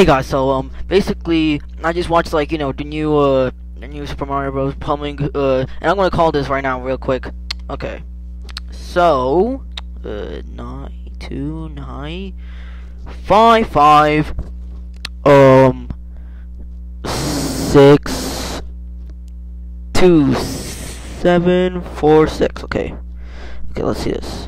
Hey guys, so basically I just watched like the new Super Mario Bros. Plumbing and I'm gonna call this right now real quick. Okay, so 92955 62746. Okay, let's see this.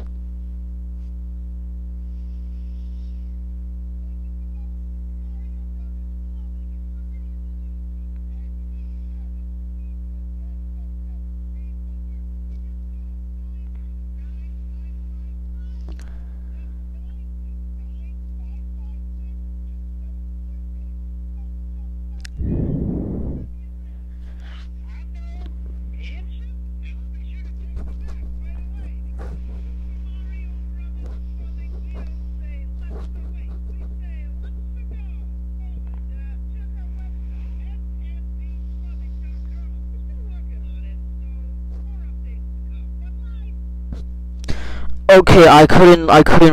Okay, I couldn't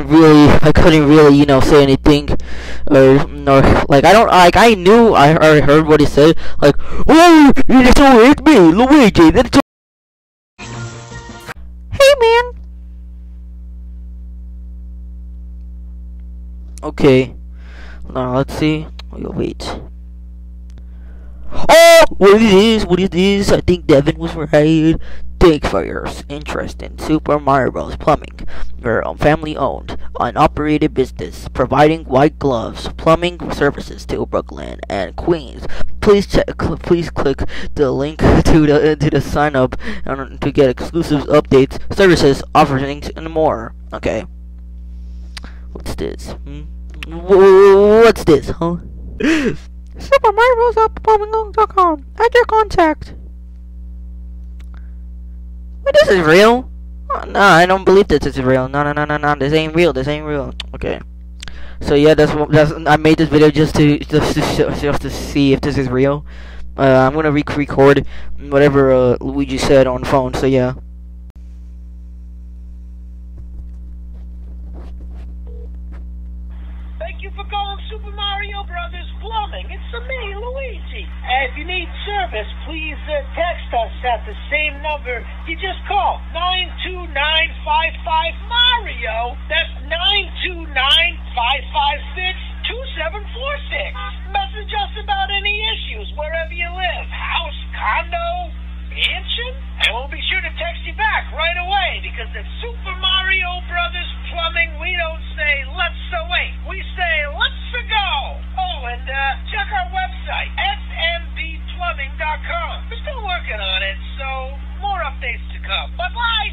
really, say anything, or like I don't like I knew I already heard what he said, like, oh, it's me, Luigi. That's hey man. Okay, now let's see. Wait. Oh, what is this? What is this? I think Devin was right. Thanks for your interest in Super Mario Bros. Plumbing. We're a family-owned, operated business providing white gloves plumbing services to Brooklyn and Queens. Please click the link to the sign up to get exclusive updates, services, offerings, and more. Okay. What's this? What's this? Huh? Super Mario Bros. Plumbing.com. Add your contact. Wait, this is real? Oh, no, I don't believe this is real. No. This ain't real. This ain't real. Okay. So yeah, that's I made this video just to see if this is real. I'm gonna record whatever Luigi said on phone. So yeah. Thank you for calling Super Mario Brothers Plumbing. It's me, Luigi. And if you need service, please text us at the same number. You just call 92955 Mario. That's 92955627746. Message us about any issues wherever you live. House, condo, mansion? And we'll be sure to text you back right away, because at Super Mario Brothers Plumbing, we don't say let's wait. We say let's go. Oh, and check our website, smpplumbing.com. We're still working on it, so more updates to come. Bye-bye.